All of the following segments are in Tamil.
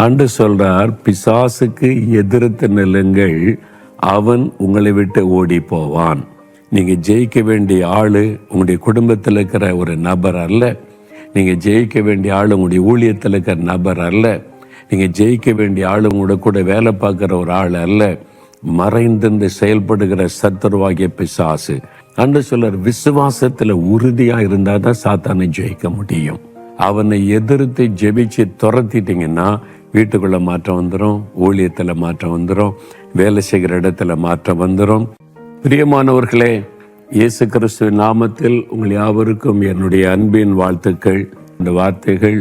ஆண்டு சொல்றார், பிசாசுக்கு எதிர்த்து நில்லுங்கள், அவன் உங்களை விட்டு ஓடி போவான். நீங்க ஜெயிக்க வேண்டிய ஆளு உங்களுடைய குடும்பத்தில் இருக்கிற ஒரு நபர் அல்ல. நீங்க ஜெயிக்க வேண்டிய ஆளு உங்களுடைய ஊழியத்தில் இருக்கிற நபர் அல்ல. நீங்க ஜெயிக்க வேண்டிய ஆளு உங்களோட கூட வேலை பார்க்குற ஒரு ஆள் அல்ல. மறைந்திருந்து செயல்படுகிற சத்துருவாகிய பிசாசு. ஆண்டு சொல்றார், விசுவாசத்துல உறுதியா இருந்தா தான் சாத்தானை ஜெயிக்க முடியும். அவனை எதிர்த்து ஜெபிச்சு துரத்திட்டீங்கன்னா வீட்டுக்குள்ள மாற்றம் வந்துடும், ஊழியத்துல மாற்றம் வந்துடும், வேலை செய்கிற இடத்துல மாற்றம் வந்துடும். பிரியமானவர்களே, இயேசு கிறிஸ்துவின் நாமத்தில் உங்கள் யாவருக்கும் என்னுடைய அன்பின் வாழ்த்துக்கள். இந்த வார்த்தைகள்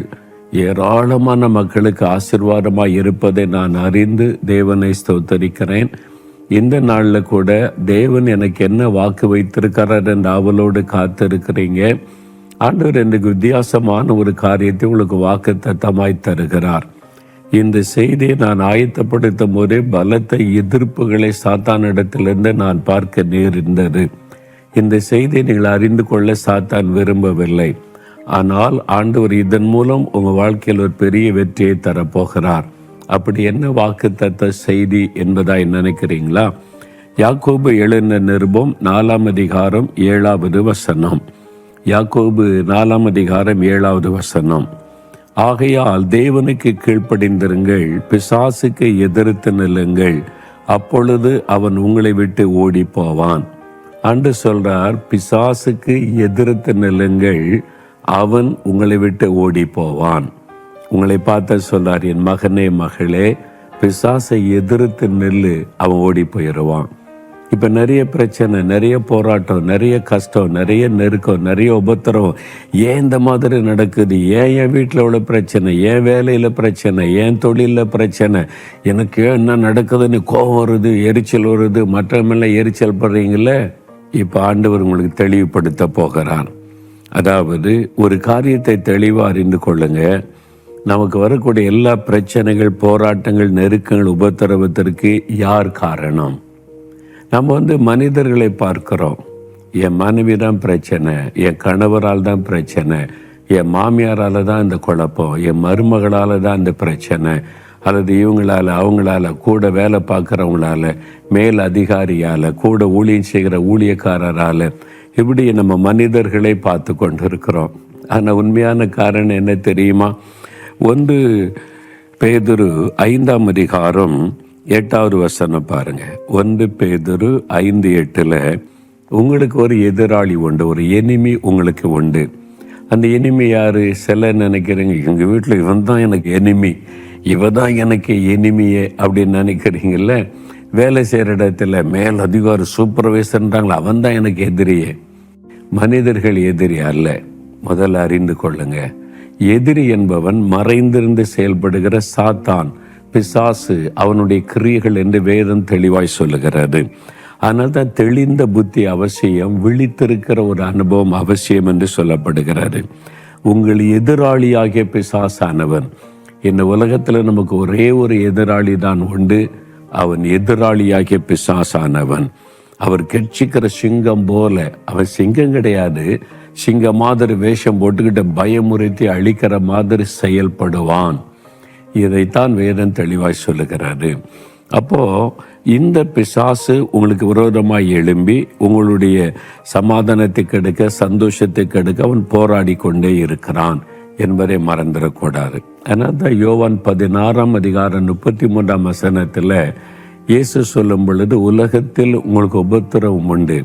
ஏராளமான மக்களுக்கு ஆசீர்வாதமாய் இருப்பதை நான் அறிந்து தேவனை ஸ்தோத்தரிக்கிறேன். இந்த நாளில் கூட தேவன் எனக்கு என்ன வாக்கு வைத்திருக்கிறார் என்ற ஆவலோடு காத்திருக்கிறீங்க. ஆண்டவர் எனக்கு வித்தியாசமான ஒரு காரியத்தை உங்களுக்கு வாக்கு தத்தமாய் தருகிறார். இந்த செய்தியை நான் ஆயத்தப்படுத்தும் போதே பலத்த எதிர்ப்புகளை சாத்தானிடத்திலிருந்து நான் பார்க்க நேர்ந்தது. இந்த செய்தியை நீங்கள் அறிந்து கொள்ள சாத்தான் விரும்பவில்லை. ஆனால் ஆண்டவர் இதன் மூலம் உங்கள் வாழ்க்கையில் ஒரு பெரிய வெற்றியை தரப்போகிறார். அப்படி என்ன வாக்கு தத்த செய்தி என்பதாய் நினைக்கிறீங்களா? யாக்கோபு எழுதின நிருபம் 4 அதிகாரம் 7வது வசனம். யாக்கோபு 4 அதிகாரம் 7வது வசனம். ஆகையால் தேவனுக்கு கீழ்ப்படிந்திருங்கள், பிசாசுக்கு எதிர்த்து நில்லுங்கள், அப்பொழுது அவன் உங்களை விட்டு ஓடி போவான். அன்று சொல்றார், பிசாசுக்கு எதிர்த்து நில்லுங்கள், அவன் உங்களை விட்டு ஓடி போவான். உங்களை பார்த்த சொல்றார், என் மகனே மகளே, பிசாசை எதிர்த்து நில்லு, அவன் ஓடி போயிடுவான். இப்போ நிறைய பிரச்சனை, நிறைய போராட்டம், நிறைய கஷ்டம், நிறைய நெருக்கம், நிறைய உபத்திரம். ஏன் இந்த மாதிரி நடக்குது? ஏன் என் வீட்டில் உள்ள பிரச்சனை, ஏன் வேலையில் பிரச்சனை, ஏன் தொழிலில் பிரச்சனை, எனக்கு ஏன் என்ன நடக்குதுன்னு கோபம் வருது, எரிச்சல் வருது, மற்றவங்களாம் எரிச்சல் படுறீங்களே. இப்போ ஆண்டவர் உங்களுக்கு தெளிவுபடுத்த போகிறார். அதாவது ஒரு காரியத்தை தெளிவாக அறிந்து கொள்ளுங்க. நமக்கு வரக்கூடிய எல்லா பிரச்சனைகள், போராட்டங்கள், நெருக்கங்கள், உபத்திரவத்திற்கு யார் காரணம்? நம்ம மனிதர்களை பார்க்கிறோம். என் மனைவி தான் பிரச்சனை, என் கணவரால் தான் பிரச்சனை, என் மாமியாரால் தான் இந்த குழப்பம், என் மருமகளால் தான் இந்த பிரச்சனை, அல்லது இவங்களால், அவங்களால, கூட வேலை பார்க்குறவங்களால, மேல் அதிகாரியால், கூட ஊழியம் செய்கிற ஊழியக்காரரால், இப்படி நம்ம மனிதர்களை பார்த்து கொண்டு இருக்கிறோம். ஆனால் உண்மையான காரணம் என்ன தெரியுமா? 1 பேதுரு 5 அதிகாரம் 8வது வசனம் பாருங்க. 1 பேதுரு 5:8 உங்களுக்கு ஒரு எதிராளி உண்டு, ஒரு எனிமி உங்களுக்கு உண்டு. அந்த எனிமி யாரு? சில நினைக்கிறீங்க, எங்கள் வீட்டில் இவன் தான் எனக்கு எனிமி, இவ தான் எனக்கு எனிமியே அப்படின்னு நினைக்கிறீங்கல்ல. வேலை செய்கிற இடத்துல மேல் அதிகாரி சூப்பர்வைசர்ன்றாங்களா, அவன் தான் எனக்கு எதிரியே. மனிதர்கள் எதிரி அல்ல. முதல்ல அறிந்து கொள்ளுங்க. எதிரி என்பவன் மறைந்திருந்து செயல்படுகிற சாத்தான், பிசாசு, அவனுடைய கிரியைகள் என்று வேதம் தெளிவாய் சொல்லுகிறது. ஆனால் தான் தெளிந்த புத்தி அவசியம், விழித்திருக்கிற ஒரு அனுபவம் அவசியம் என்று சொல்லப்படுகிறது. உங்கள் எதிராளியாகிய பிசாசானவன், இந்த உலகத்தில் நமக்கு ஒரே ஒரு எதிராளி தான் உண்டு. அவன் எதிராளியாகிய பிசாசானவன். அவர் கெட்சிக்கிற சிங்கம் போல, அவன் சிங்கம் கிடையாது, சிங்கம் மாதிரி வேஷம் போட்டுக்கிட்ட பயமுறுத்தி அழிக்கிற மாதிரி செயல்படுவான். இதைத்தான் வேதம் தெளிவாய் சொல்லுகிறாரு. அப்போ இந்த பிசாசு உங்களுக்கு விரோதமாய் எழும்பி உங்களுடைய சமாதானத்தை கெடுக்க, சந்தோஷத்தை கெடுக்க அவன் போராடி கொண்டே இருக்கிறான் என்பதை மறந்துடக்கூடாது. அதனால தான் யோவான் 16 அதிகாரம் 33 வசனத்தில் இயேசு சொல்லும் பொழுது, உலகத்தில் உங்களுக்கு உபத்திரவம் உண்டு.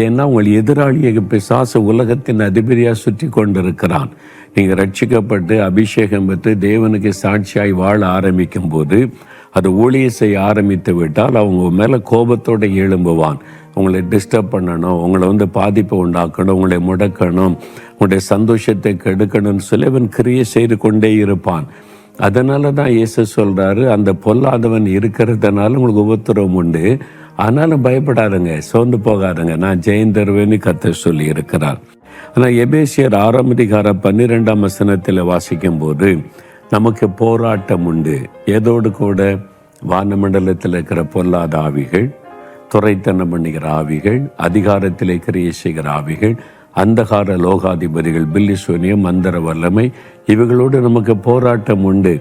ஏன்னா உங்கள் எதிராளியை பிசாசு உலகத்தின் அதிபதியாக சுற்றி கொண்டிருக்கிறான். நீங்கள் ரட்சிக்கப்பட்டு அபிஷேகம் பெற்று தேவனுக்கு சாட்சியாய் வாழ ஆரம்பிக்கும் போது, அது ஊழியம் செய்ய ஆரம்பித்து விட்டால் அவங்க மேலே கோபத்தோடு எழும்புவான். உங்களை டிஸ்டர்ப் பண்ணணும், உங்களை பாதிப்பை உண்டாக்கணும், உங்களை முடக்கணும், உங்களுடைய சந்தோஷத்தை கெடுக்கணும்னு சொல்லி அவன் கிரியை செய்து கொண்டே இருப்பான். அதனால தான் இயேசு சொல்கிறாரு, அந்த பொல்லாதவன் இருக்கிறதுனால உங்களுக்கு உபத்திரவம் உண்டு, ஆனாலும் பயப்படாதுங்க, சோர்ந்து போகாதுங்க, நான் ஜெயம் தருவேன்னு கர்த்தர் சொல்லி இருக்கிறார். ஆனால் எபேசியர் 6 அதிகாரம் 12 வசனத்தில் வாசிக்கும் போது நமக்கு போராட்டம் உண்டு. ஏதோடு கூட வானமண்டலத்தில் இருக்கிற பொல்லாத ஆவிகள், துரைத்தனம் பண்ணுகிற ஆவிகள், அதிகாரத்திலே கிரியை செய்கிற ஆவிகள், அந்தகார லோகாதிபதிகள், பில்லிசூனியம், மந்திர வல்லமை, இவைகளோடு நமக்கு போராட்டம் உண்டு.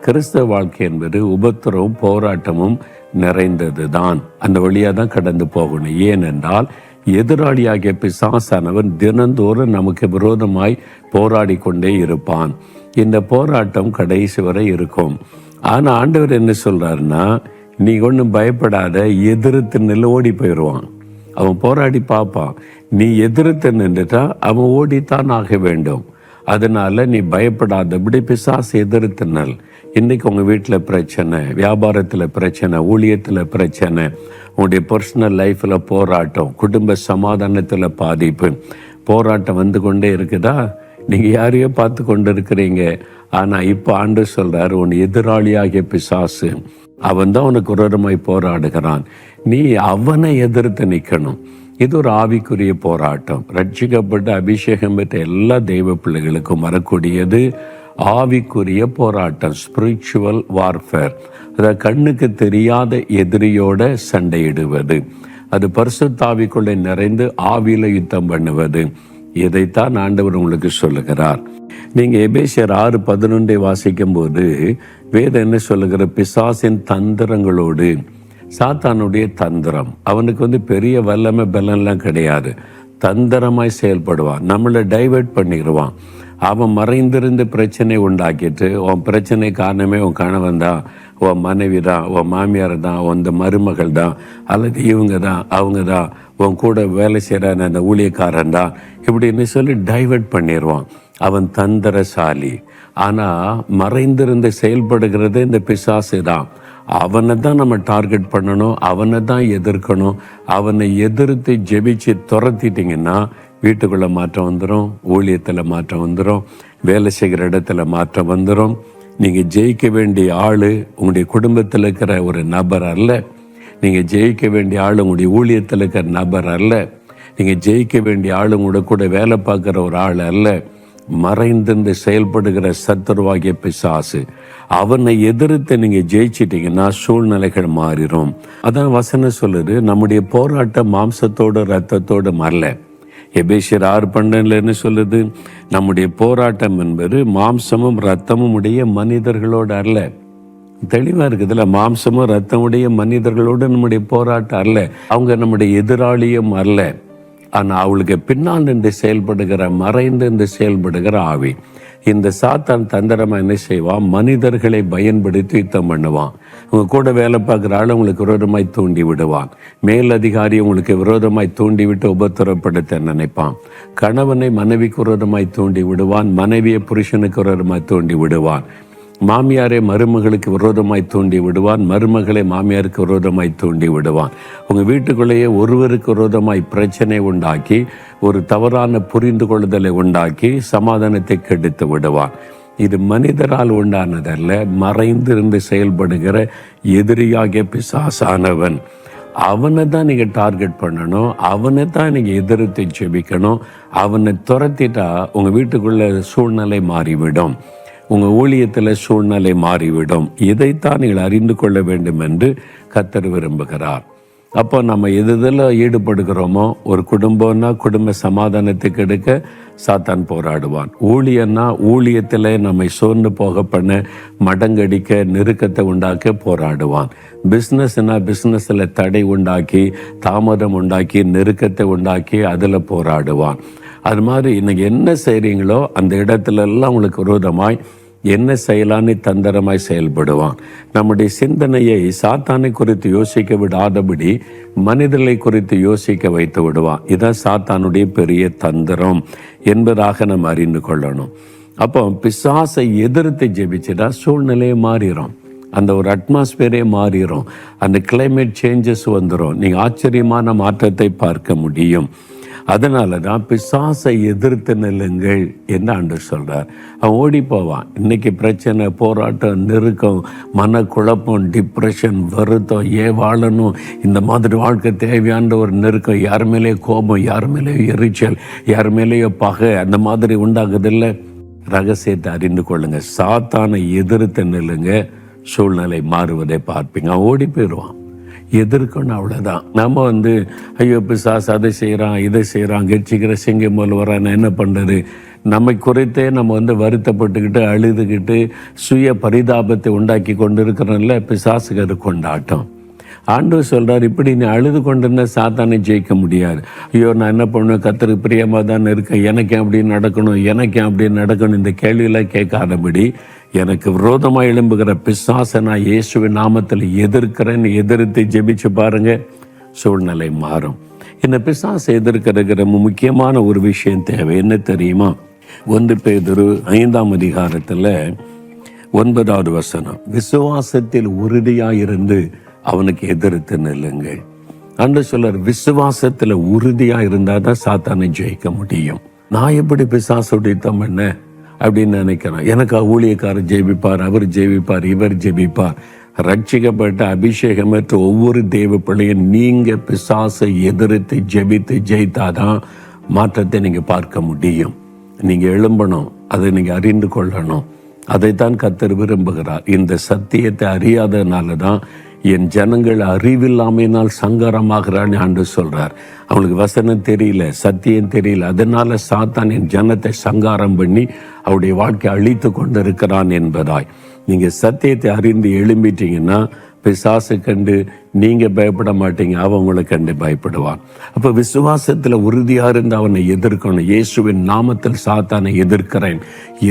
கிறிஸ்தவ வாழ்க்கை என்பது உபத்திரவும் போராட்டமும் நிறைந்தது தான். அந்த வழியாக தான் கடந்து போகணும். ஏனென்றால் எதிராளியாகிய பிசாசானவன் தினந்தோறும் நமக்கு விரோதமாய் போராடி கொண்டே இருப்பான். இந்த போராட்டம் கடைசி வரை இருக்கும். ஆனால் ஆண்டவர் என்ன சொல்றாருன்னா, நீ ஒன்றும் பயப்படாத, எதிர்த்து நின்று ஓடி போயிடுவான். அவன் போராடி பார்ப்பான். நீ எதிர்த்து நின்றுட்டா அவன் ஓடித்தான் ஆக வேண்டும். அதனால நீ பயப்படாதபடி பிசாசு எதிர்த்து நல். இன்னைக்கு உங்கள் வீட்டில் பிரச்சனை, வியாபாரத்தில் பிரச்சனை, ஊழியத்தில் பிரச்சனை, உங்களுடைய பர்சனல் லைஃப்பில் போராட்டம், குடும்ப சமாதானத்தில் பாதிப்பு, போராட்டம் வந்து கொண்டே இருக்குதா? நீங்கள் யாரையோ பார்த்து கொண்டு இருக்கிறீங்க. ஆனால் இப்போ ஆண்டவர் சொல்கிறார், உன் எதிராளியாகிய பிசாசு அவன் தான் உனக்கு விரோதமாய் போராடுகிறான். நீ அவனை எதிர்த்து நிற்கணும். இது ஒரு ஆவிக்குரிய போராட்டம். ரட்சிக்கப்பட்ட அபிஷேகம் பெற்ற எல்லா தெய்வ பிள்ளைகளுக்கும் வரக்கூடியது ஆவிக்குரிய போராட்டம், ஸ்பிரிச்சுவல் வார்ஃபேர். அதை கண்ணுக்கு தெரியாத எதிரியோட சண்டையிடுவது, அது பரிசுத்த ஆவிக்குள்ளே நிறைந்து ஆவியில யுத்தம் பண்ணுவது. இதைத்தான் ஆண்டவர் உங்களுக்கு சொல்லுகிறார். நீங்க எபேசியர் 6:11 வாசிக்கும் போது வேதம் என்ன சொல்லுகிற, பிசாசின் தந்திரங்களோடு, சாத்தானுடைய தந்திரம், அவனுக்கு பெரிய வல்லமை பலன்லாம் கிடையாது. தந்திரமாய் செயல்படுவான், நம்மளை டைவர்ட் பண்ணிடுவான். அவன் மறைந்திருந்து பிரச்சனை உண்டாக்கிட்டு, உன் பிரச்சனை காரணமே உன் கணவன் தான், உன் மனைவி தான், உன் மாமியார் தான், உன் மருமகள் தான், அல்லது இவங்க தான், அவங்க தான், உன் கூட வேலை செய்கிற அந்த ஊழியக்காரன் தான், இப்படின்னு சொல்லி டைவர்ட் பண்ணிடுவான். அவன் தந்திரசாலி. ஆனால் மறைந்திருந்து செயல்படுகிறது இந்த பிசாசு தான். அவனை தான் நம்ம டார்கெட் பண்ணணும், அவனை தான் எதிர்க்கணும். அவனை எதிர்த்து ஜெபிச்சு துரத்திட்டிங்கன்னா வீட்டுக்குள்ளே மாற்றம் வந்துடும், ஊழியத்தில் மாற்றம் வந்துடும், வேலை செய்கிற இடத்துல மாற்றம் வந்துடும். நீங்கள் ஜெயிக்க வேண்டிய ஆள் உங்களுடைய குடும்பத்தில் இருக்கிற ஒரு நபர் அல்ல. நீங்கள் ஜெயிக்க வேண்டிய ஆள் உங்களுடைய ஊழியத்தில் இருக்கிற நபர் அல்ல. நீங்கள் ஜெயிக்க வேண்டிய ஆள் உங்களோட கூட வேலை பார்க்குற ஒரு ஆள் அல்ல. மறைந்திருந்து செயல்படுகிற சத்துருவாகிய பிசாசு, அவனை எதிர்த்து நீங்கள் ஜெயிச்சிட்டிங்கன்னா சூழ்நிலைகள் மாறிடும். அதான் வசனம் சொல்லுது, நம்முடைய போராட்டம் மாம்சத்தோடு இரத்தத்தோடு அல்ல. எபேசியர் 6:12 சொல்லுது, நம்முடைய போராட்டம் என்பது மாம்சமும் இரத்தமும் உடைய மனிதர்களோடு அல்ல. தெளிவாக இருக்குதுல்ல, மாம்சமும் இரத்தமுடைய மனிதர்களோடு நம்முடைய போராட்டம் அல்ல. அவங்க நம்முடைய எதிராளியும் அல்ல. ஆனால் அவளுக்கு பின்னால் நின்று செயல்படுகிற, மறைந்து நின்று செயல்படுகிற ஆவி. இந்த சாத்தான் தந்திரமாக என்ன செய்வான், மனிதர்களை பயன்படுத்தி யுத்தம் பண்ணுவான். உங்கள் கூட வேலை பார்க்குற ஆள் உங்களுக்கு விரோதமாய் தூண்டி விடுவான். மேலதிகாரி உங்களுக்கு விரோதமாய் தூண்டி விட்டு உபத்திரப்படுத்த நினைப்பான். கணவனை மனைவிக்கு விரோதமாய் தூண்டி விடுவான், மனைவியை புருஷனுக்கு விரோதமாய் தூண்டி விடுவான். மாமியாரை மருமகளுக்கு விரோதமாய் தூண்டி விடுவான், மருமகளை மாமியாருக்கு விரோதமாய் தூண்டி விடுவான். உங்கள் வீட்டுக்குள்ளேயே ஒருவருக்கு விரோதமாய் பிரச்சனை உண்டாக்கி, ஒரு தவறான புரிந்து கொள்ளுதலை உண்டாக்கி சமாதானத்தை கெடுத்து விடுவான். இது மனிதரால் உண்டானதல்ல, மறைந்திருந்து செயல்படுகிற எதிரியாகிய பிசாசானவன். அவனை தான் நீங்கள் டார்கெட் பண்ணணும், அவனை தான் நீங்கள் எதிர்த்து ஜெபிக்கணும். அவனை துரத்திட்டா உங்கள் வீட்டுக்குள்ள சூழ்நிலை மாறிவிடும், உங்கள் ஊழியத்தில் சூழ்நிலை மாறிவிடும். இதைத்தான் நீங்கள் அறிந்து கொள்ள வேண்டும் என்று கர்த்தர் விரும்புகிறார். அப்போ நம்ம எதில் ஈடுபடுகிறோமோ, ஒரு குடும்பம்னா குடும்ப சமாதானத்துக்கு எடுக்க சாத்தான் போராடுவான். ஊழியன்னா ஊழியத்தில் நம்மை சோர்ந்து போக பண்ண, மடங்கடிக்க, நெருக்கத்தை உண்டாக்க போராடுவான். பிஸ்னஸ்னா பிஸ்னஸில் தடை உண்டாக்கி, தாமதம் உண்டாக்கி, நெருக்கத்தை உண்டாக்கி அதில் போராடுவான். அது மாதிரி இன்னைக்கு என்ன செய்கிறீங்களோ அந்த இடத்துலலாம் உங்களுக்கு விரோதமாய் என்ன செய்யலான்னு தந்திரமாய் செயல்படுவான். நம்முடைய சிந்தனையை சாத்தானை குறித்து யோசிக்க விடாதபடி மனிதர்களை குறித்து யோசிக்க வைத்து விடுவான். இதான் சாத்தானுடைய பெரிய தந்திரம் என்பதாக நம்ம அறிந்து கொள்ளணும். அப்போ பிசாசை எதிர்த்து ஜெபிச்சுட்டா சூழ்நிலையை மாறிடும், அந்த ஒரு அட்மாஸ்பியரே மாறிடும், அந்த கிளைமேட் சேஞ்சஸ் வந்துடும். நீங்கள் ஆச்சரியமான மாற்றத்தை பார்க்க முடியும். அதனால தான் பிசாசை எதிர்த்து நில்லுங்கள் என்று ஆண்டவர் சொல்கிறார். அவன் ஓடி போவான். இன்றைக்கி பிரச்சனை, போராட்டம், நெருக்கம், மனக்குழப்பம், டிப்ரெஷன், வருத்தம், ஏன் வாழணும், இந்த மாதிரி வாழ்க்கை தேவையான ஒரு நெருக்கம், யார் மேலேயோ கோபம், யார் மேலேயோ எரிச்சல், யார் மேலேயோ பகை, அந்த மாதிரி உண்டாகுதில்லை. ரகசியத்தை அறிந்து கொள்ளுங்க. சாத்தானை எதிர்த்து நில்லுங்க, சூழ்நிலை மாறுவதை பார்ப்பீங்க. அவன் ஓடி போயிடுவான். எதிர்க்கணும், அவ்வளோதான். நம்ம ஐயோ பிசாசு அதை செய்கிறான், இதை செய்கிறான், கெட்சிக்கிற சிங்கம் போல் வரான், என்ன பண்ணுறது, நம்மை குறித்தே நம்ம வருத்தப்பட்டுக்கிட்டு அழுதுகிட்டு சுய பரிதாபத்தை உண்டாக்கி கொண்டு இருக்கிறோம்ல, பிசாசுக்கு அது கொண்டாட்டம். ஆண்டவர் சொல்கிறார், இப்படி நீ அழுது கொண்டிருந்தா சாத்தானை ஜெயிக்க முடியாது. ஐயோ நான் என்ன பண்ணுவேன், கர்த்தருக்கு பிரியமாக தான் இருக்கேன், எனக்கு அப்படி நடக்கணும், எனக்கு அப்படி நடக்கணும், இந்த கேள்வியெல்லாம் கேட்காதபடி எனக்கு விரோதமாக எழும்புகிற பிசாசை நான் இயேசுவின் நாமத்தில் எதிர்க்கிறேன்னு எதிர்த்து ஜெபிச்சு பாருங்க, சூழ்நிலை மாறும். இந்த பிசாசை எதிர்க்கிற முக்கியமான ஒரு விஷயம் தேவை. என்ன தெரியுமா? 1 பேதுரு 5ஆம் அதிகாரத்தில் 9வது வசனம், விசுவாசத்தில் உறுதியாயிருந்து அவனுக்கு எதிர்த்து நில்லுங்கள். ஆண்டவர் சொல்றார், விசுவாசத்துல உறுதியா இருந்தால் தான் சாத்தானை ஜெயிக்க முடியும். நான் எப்படி பிசாசுடைய தம்மண்ண அப்படின்னு நினைக்கிறேன். எனக்கு ஊழியக்காரர் ஜெயிப்பார், அவர் ஜெயிப்பார், இவர் ஜெயிப்பார். ரட்சிக்கப்பட்ட அபிஷேகமற்ற ஒவ்வொரு தேவ பிள்ளையும் நீங்க பிசாசை எதிர்த்து ஜெபித்து ஜெயித்தாதான் மாற்றத்தை நீங்க பார்க்க முடியும். நீங்க எழும்பணும், அதை நீங்க அறிந்து கொள்ளணும். அதைத்தான் கர்த்தர் விரும்புகிறார். இந்த சத்தியத்தை அறியாதனால தான் என் ஜனங்கள் அறிவில்லாமையினால் சங்காரமாகிறான்னு ஆண்டு சொல்றார். அவங்களுக்கு வசனம் தெரியல, சத்தியம் தெரியல, அதனால சாத்தான் என் ஜனத்தை சங்காரம் பண்ணி அவருடைய வாழ்க்கை அழித்து கொண்டு இருக்கிறான் என்பதாய். நீங்க சத்தியத்தை அறிந்து எழும்பிட்டீங்கன்னா பிசாசு கண்டு நீங்க பயப்பட மாட்டீங்க, அவங்களை கண்டு பயப்படுவான். அப்ப விசுவாசத்துல உறுதியா இருந்து அவனை எதிர்க்கணும். இயேசுவின் நாமத்தில் சாத்தானை எதிர்க்கிறேன்,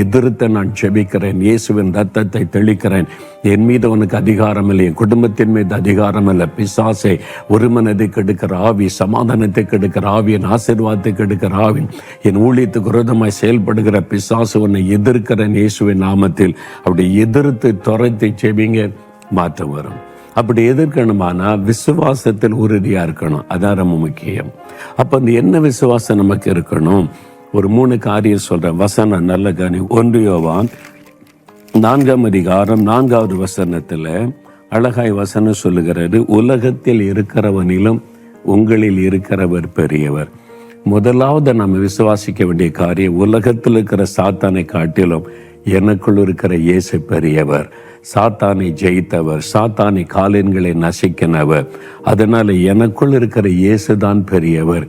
எதிர்த்து நான் ஜெபிக்கிறேன், இயேசுவின் ரத்தத்தை தெளிக்கிறேன். என் மீது அவனுக்கு அதிகாரம் இல்லை, என் குடும்பத்தின் மீது அதிகாரம் இல்லை. பிசாசை ஒரு மனதை கெடுக்கிற ஆவி, சமாதானத்தை கெடுக்கிற ஆவி, என் ஆசீர்வாதத்தை கெடுக்கிற ஆவி, என் ஊழியத்துக்கு விரோதமாய் செயல்படுகிற பிசாசு உன்னை எதிர்க்கிறேன் இயேசுவின் நாமத்தில். அப்படி எதிர்த்து துரைத்து ஜெபிங்க, மாற்றம் வரும். அப்படி எதிர்க்கணுமானா விசுவாசத்தில் உறுதியா இருக்கணும். அதான் ரொம்ப முக்கியம். அப்ப அந்த என்ன விசுவாசம் நமக்கு இருக்கணும்? ஒரு 3 காரியம் சொல்றேன். வசனம் நல்ல கனி. 1 யோவான் 4ஆம் அதிகாரம் 4வது வசனத்துல அழகாய் வசனம் சொல்லுகிறது, உலகத்தில் இருக்கிறவனிலும் உங்களில் இருக்கிறவர் பெரியவர். முதலாவது நம்ம விசுவாசிக்க வேண்டிய காரியம், உலகத்தில் இருக்கிற சாத்தானை காட்டிலும் எனக்குள் இருக்கிற இயேசு பெரியவர். சாத்தானை ஜெயித்தவர், சாத்தானை காலின்களை நசிக்கினவர். அதனால எனக்குள் இருக்கிற இயேசுதான் பெரியவர்.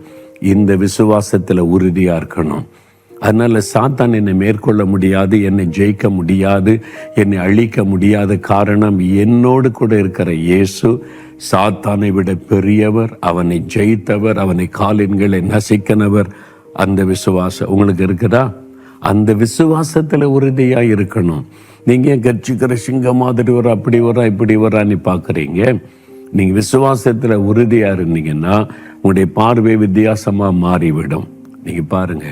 இந்த விசுவாசத்துல உறுதியா இருக்கணும். அதனால சாத்தான் என்னை மேற்கொள்ள முடியாது, என்னை ஜெயிக்க முடியாது, என்னை அழிக்க முடியாத. காரணம், என்னோடு கூட இருக்கிற இயேசு சாத்தானை விட பெரியவர், அவனை ஜெயித்தவர், அவனை காலின்களை நசிக்கினவர். அந்த விசுவாசம் உங்களுக்கு இருக்குதா? அந்த விசுவாசத்துல உறுதியா இருக்கணும். நீங்க கட்சிக்கிற சிங்கம் மாதிரி வர, அப்படி வர, இப்படி வரான்னு பாக்குறீங்க. நீங்க விசுவாசத்துல உறுதியா இருந்தீங்கன்னா உங்களுடைய பார்வை வித்தியாசமா மாறிவிடும். நீங்க பாருங்க,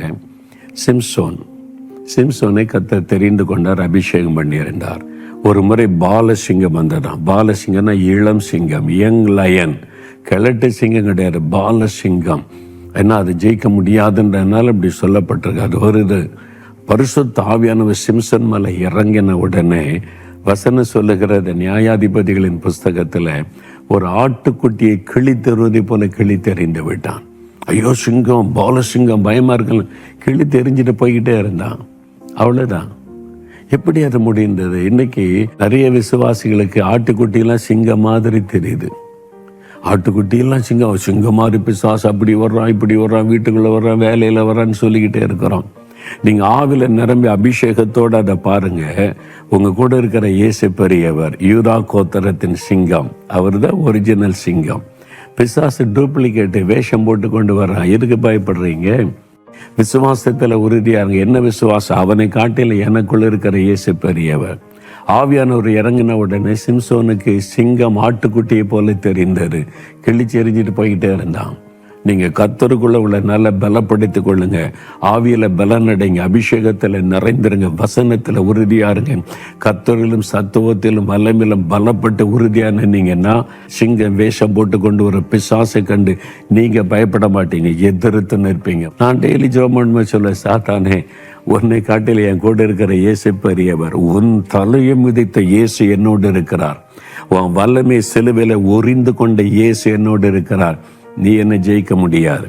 சிம்சோனை கர்த்தர் தெரிந்து கொண்டார், அபிஷேகம் பண்ணியிருந்தார். ஒரு முறை பாலசிங்கம் வந்ததான். பாலசிங்கம்னா இளம் சிங்கம், யங் லயன். கிழட்டு சிங்கம் கிடையாது, பாலசிங்கம். ஏன்னா அது ஜெயிக்க முடியாதுன்றதுனால இப்படி சொல்லப்பட்டிருக்கு. அது வருது. பரிசுத்த ஆவியானவர் சிம்சன் மலை இறங்கின உடனே வசனம் சொல்லுகிறது, நியாயாதிபதிகளின் புஸ்தகத்துல ஒரு ஆட்டுக்குட்டியை கிழித்தெறிவதை போல கிழித்தெறிந்து விட்டான். ஐயோ சிங்கம், பாலசிங்கம், பயமா இருக்கு, கிழித்தெறிஞ்சிட்டு போய்கிட்டே இருந்தான். அவ்வளவுதான். எப்படி அது முடிந்தது? இன்னைக்கு நிறைய விசுவாசிகளுக்கு ஆட்டுக்குட்டியெல்லாம் சிங்கம் மாதிரி தெரியுது. ஆட்டுக்குட்டியெல்லாம் சிங்கம் மாதிரி பிசாசு அப்படி வர்றான், இப்படி வர்றான், வீட்டுக்குள்ள வர்றான், வேலையில வர்றான்னு சொல்லிக்கிட்டே இருக்கிறோம். நீங்க ஆவில நிரம்பி அபிஷேகத்தோட அதை பாருங்க. உங்க கூட இருக்கிற இயேசு பெரியவர், யூதா கோத்திரத்தின் சிங்கம். அவர் தான் ஒரிஜினல் சிங்கம். பிசாசு டூப்ளிகேட் வேஷம் போட்டு கொண்டு வர்றான். எதுக்கு பயப்படுறீங்க? விசுவாசத்துல உறுதியாருங்க. என்ன விசுவாசம்? அவனை காட்டில எனக்குள்ள இருக்கிற இயேசு பெரியவர். ஆவியானவர் இறங்கின உடனே சிம்சோனுக்கு சிங்கம் ஆட்டுக்குட்டியை போல தெரிந்தது. கிழிச்சு எறிஞ்சிட்டு போய்கிட்டே இருந்தான். நீங்க கர்த்தருக்குள்ள உள்ள நல்ல பலப்படுத்திக் கொள்ளுங்க. ஆவியில பலனடைங்க, அபிஷேகத்துல நிறைந்திருங்க, வசனத்துல உறுதியா இருங்க. கர்த்தரிலும் சத்துவத்திலும் வல்லமையிலும் பலப்பட்டு உறுதியா நின்னீங்கன்னா சிங்கம் வேஷம் போட்டு கொண்டு வர பிசாசை கண்டு நீங்க பயப்பட மாட்டீங்க, எதிர்த்து நிற்பீங்க. நான் டெய்லி ஜெபம் சொல்ல, சாத்தானே உன்னை காட்டில் என் கூட இருக்கிற இயேசு பெரியவர். உன் தலையை மிதித்த இயேசு என்னோடு இருக்கிறார். உன் வல்லமை சிலுவையில உரிந்து கொண்ட இயேசு என்னோடு இருக்கிறார். நீ என்ன ஜெயிக்க முடியாது.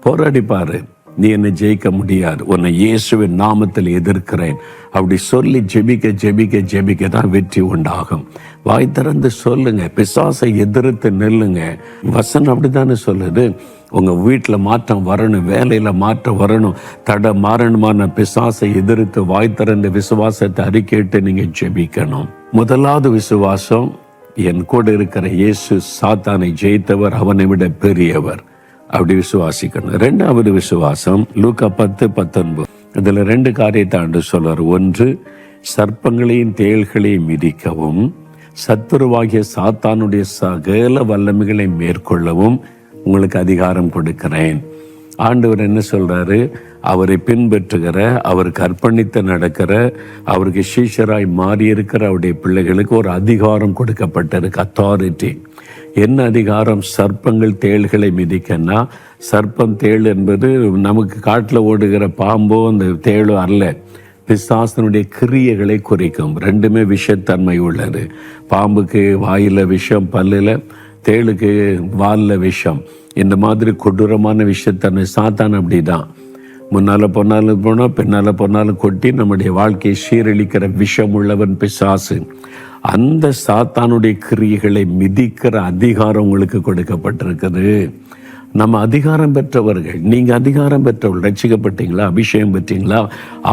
போராடி பாரு. நீ என்னை ஜெயிக்க முடியாது, உன்னை இயேசுவின் நாமத்தில் எதிர்க்கிறேன். அப்படி சொல்லி ஜெபிக்க ஜெபிக்க ஜெபிக்க தான் வெற்றி உண்டாகும். வாய் திறந்து சொல்லுங்க, பிசாசை எதிர்த்து நெல்லுங்க. வசனம் அப்படித்தானே சொல்லுது. உங்க வீட்டில் மாற்றம் வரணும், வேலையில மாற்றம் வரணும், தடை மாறணுமான பிசாசை எதிர்த்து வாய் திறந்து விசுவாசத்தை அறிக்கையிட்டு நீங்க ஜெபிக்கணும். முதலாவது விசுவாசம், என் கூட இருக்கிற இயேசு சாத்தானை ஜெயித்தவர், அவனை விட பெரியவர். அப்படி விசுவாசிக்கணும். ரெண்டாவது விசுவாசம் லூக்கா 10:19. இதுல 2 காரியத்தை ஆண்டு சொல்றார். ஒன்று, சர்ப்பங்களையும் தேள்களையும் மிதிக்கவும் சத்துருவாகிய சாத்தானுடைய சகல வல்லமைகளை மேற்கொள்ளவும் உங்களுக்கு அதிகாரம் கொடுக்கிறேன். ஆண்டவர் என்ன சொல்றாரு? அவரை பின்பற்றுகிற, அவருக்கு அர்ப்பணித்து நடக்கிற, அவருக்கு சீஷராய் மாறி இருக்கிற அவருடைய பிள்ளைகளுக்கு ஒரு அதிகாரம் கொடுக்கப்பட்டிருக்கு, அத்தாரிட்டி. என்ன அதிகாரம்? சர்ப்பங்கள் தேள்களை மிதிக்கன்னா, சர்ப்பம் தேள் என்பது நமக்கு காட்டில் ஓடுகிற பாம்போ அந்த தேளோ அல்ல, பிசாசனுடைய கிரியைகளை குறிக்கும். ரெண்டுமே விஷத்தன்மை உள்ளது. பாம்புக்கு வாயில விஷம், பல்லில், தேளுக்கு வாலில் விஷம். இந்த மாதிரி கொடூரமான விஷத்தன்மை சாத்தான் அப்படிதான். முன்னால் பொன்னாலும் போனால் பின்னால் பொன்னாலும் கொட்டி நம்முடைய வாழ்க்கையை சீரழிக்கிற விஷம் உள்ளவன் பிசாசு. அந்த சாத்தானுடைய கிரியைகளை மிதிக்கிற அதிகாரம் உங்களுக்கு கொடுக்கப்பட்டிருக்குது. நம்ம அதிகாரம் பெற்றவர்கள். நீங்க அதிகாரம் பெற்றவர்கள். ரட்சிக்கப்பட்டீங்களா? அபிஷேகம் பெற்றீங்களா?